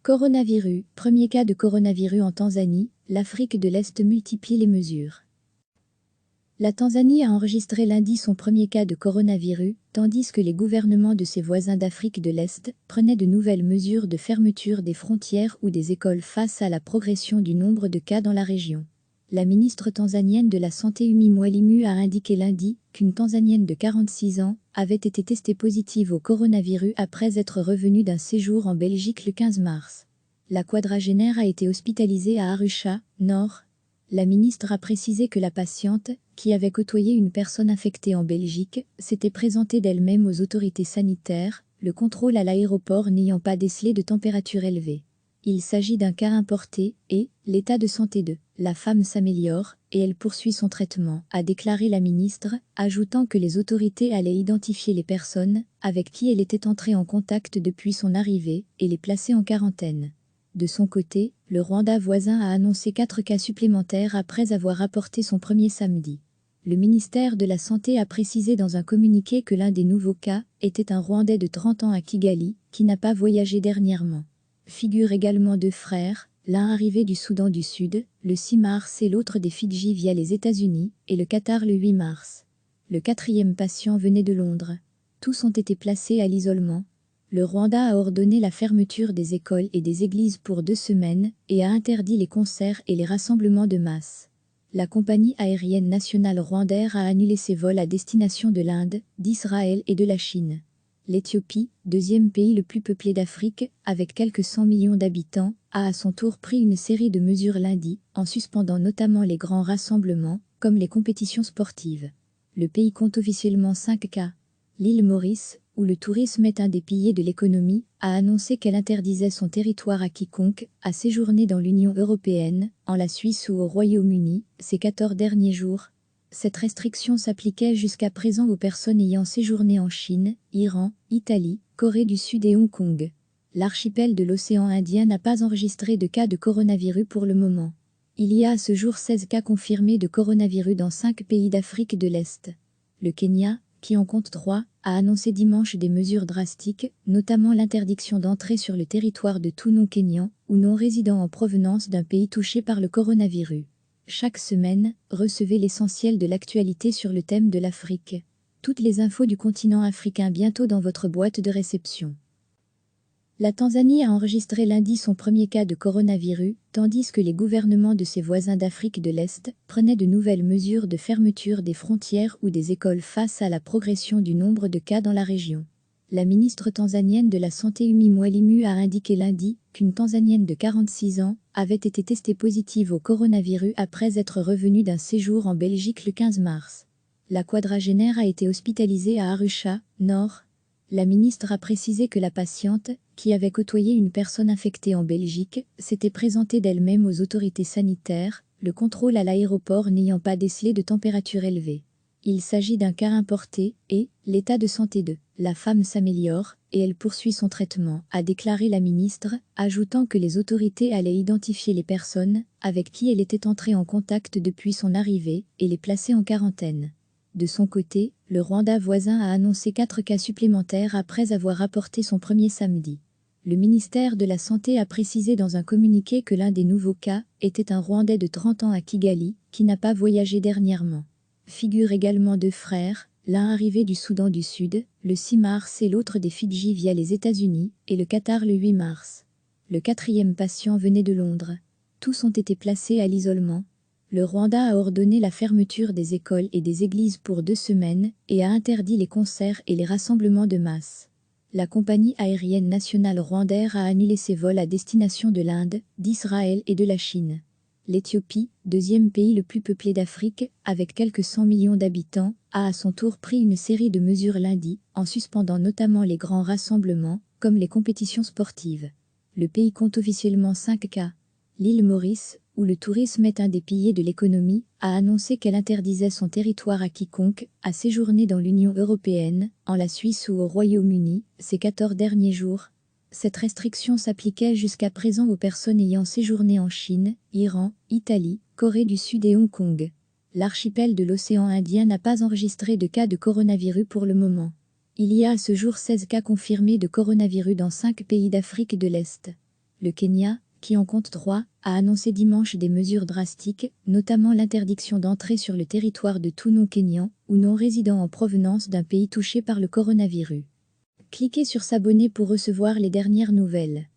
Coronavirus, premier cas de coronavirus en Tanzanie, l'Afrique de l'Est multiplie les mesures. La Tanzanie a enregistré lundi son premier cas de coronavirus, tandis que les gouvernements de ses voisins d'Afrique de l'Est prenaient de nouvelles mesures de fermeture des frontières ou des écoles face à la progression du nombre de cas dans la région. La ministre tanzanienne de la Santé Umi Mwalimu a indiqué lundi qu'une Tanzanienne de 46 ans avait été testée positive au coronavirus après être revenue d'un séjour en Belgique le 15 mars. La quadragénaire a été hospitalisée à Arusha, Nord. La ministre a précisé que la patiente, qui avait côtoyé une personne infectée en Belgique, s'était présentée d'elle-même aux autorités sanitaires, le contrôle à l'aéroport n'ayant pas décelé de température élevée. Il s'agit d'un cas importé et l'état de santé de la femme s'améliore et elle poursuit son traitement, a déclaré la ministre, ajoutant que les autorités allaient identifier les personnes avec qui elle était entrée en contact depuis son arrivée et les placer en quarantaine. De son côté, le Rwanda voisin a annoncé 4 cas supplémentaires après avoir rapporté son premier samedi. Le ministère de la Santé a précisé dans un communiqué que l'un des nouveaux cas était un Rwandais de 30 ans à Kigali, qui n'a pas voyagé dernièrement. Figurent également 2 frères, l'un arrivé du Soudan du Sud, le 6 mars et l'autre des Fidji via les États-Unis et le Qatar le 8 mars. Le 4e patient venait de Londres. Tous ont été placés à l'isolement. Le Rwanda a ordonné la fermeture des écoles et des églises pour 2 semaines et a interdit les concerts et les rassemblements de masse. La compagnie aérienne nationale rwandaise a annulé ses vols à destination de l'Inde, d'Israël et de la Chine. L'Éthiopie, 2e pays le plus peuplé d'Afrique, avec quelques 100 millions d'habitants, a à son tour pris une série de mesures lundi, en suspendant notamment les grands rassemblements, comme les compétitions sportives. Le pays compte officiellement 5 cas. L'île Maurice, où le tourisme est un des piliers de l'économie, a annoncé qu'elle interdisait son territoire à quiconque a séjourné dans l'Union européenne, en la Suisse ou au Royaume-Uni, ces 14 derniers jours. Cette restriction s'appliquait jusqu'à présent aux personnes ayant séjourné en Chine, Iran, Italie, Corée du Sud et Hong Kong. L'archipel de l'océan Indien n'a pas enregistré de cas de coronavirus pour le moment. Il y a à ce jour 16 cas confirmés de coronavirus dans 5 pays d'Afrique de l'Est. Le Kenya, qui en compte 3, a annoncé dimanche des mesures drastiques, notamment l'interdiction d'entrer sur le territoire de tout non-kényan ou non-résident en provenance d'un pays touché par le coronavirus. Chaque semaine, recevez l'essentiel de l'actualité sur le thème de l'Afrique. Toutes les infos du continent africain bientôt dans votre boîte de réception. La Tanzanie a enregistré lundi son premier cas de coronavirus, tandis que les gouvernements de ses voisins d'Afrique de l'Est prenaient de nouvelles mesures de fermeture des frontières ou des écoles face à la progression du nombre de cas dans la région. La ministre tanzanienne de la Santé Umi Mwalimu a indiqué lundi qu'une Tanzanienne de 46 ans avait été testée positive au coronavirus après être revenue d'un séjour en Belgique le 15 mars. La quadragénaire a été hospitalisée à Arusha, Nord. La ministre a précisé que la patiente, qui avait côtoyé une personne infectée en Belgique, s'était présentée d'elle-même aux autorités sanitaires, le contrôle à l'aéroport n'ayant pas décelé de température élevée. Il s'agit d'un cas importé et l'état de santé de la femme s'améliore et elle poursuit son traitement, a déclaré la ministre, ajoutant que les autorités allaient identifier les personnes avec qui elle était entrée en contact depuis son arrivée et les placer en quarantaine. De son côté, le Rwanda voisin a annoncé 4 cas supplémentaires après avoir rapporté son premier samedi. Le ministère de la Santé a précisé dans un communiqué que l'un des nouveaux cas était un Rwandais de 30 ans à Kigali, qui n'a pas voyagé dernièrement. Figurent également 2 frères, l'un arrivé du Soudan du Sud, le 6 mars et l'autre des Fidji via les États-Unis et le Qatar le 8 mars. Le 4e patient venait de Londres. Tous ont été placés à l'isolement. Le Rwanda a ordonné la fermeture des écoles et des églises pour 2 semaines et a interdit les concerts et les rassemblements de masse. La compagnie aérienne nationale rwandaise a annulé ses vols à destination de l'Inde, d'Israël et de la Chine. L'Éthiopie, 2e pays le plus peuplé d'Afrique, avec quelques 100 millions d'habitants, a à son tour pris une série de mesures lundi, en suspendant notamment les grands rassemblements, comme les compétitions sportives. Le pays compte officiellement 5 cas. L'île Maurice, où le tourisme est un des piliers de l'économie, a annoncé qu'elle interdisait son territoire à quiconque a séjourné dans l'Union européenne, en la Suisse ou au Royaume-Uni, ces 14 derniers jours. Cette restriction s'appliquait jusqu'à présent aux personnes ayant séjourné en Chine, Iran, Italie, Corée du Sud et Hong Kong. L'archipel de l'océan Indien n'a pas enregistré de cas de coronavirus pour le moment. Il y a à ce jour 16 cas confirmés de coronavirus dans 5 pays d'Afrique de l'Est. le Kenya, qui en compte 3, a annoncé dimanche des mesures drastiques, notamment l'interdiction d'entrer sur le territoire de tout non-Kenyan ou non-résident en provenance d'un pays touché par le coronavirus. Cliquez sur s'abonner pour recevoir les dernières nouvelles.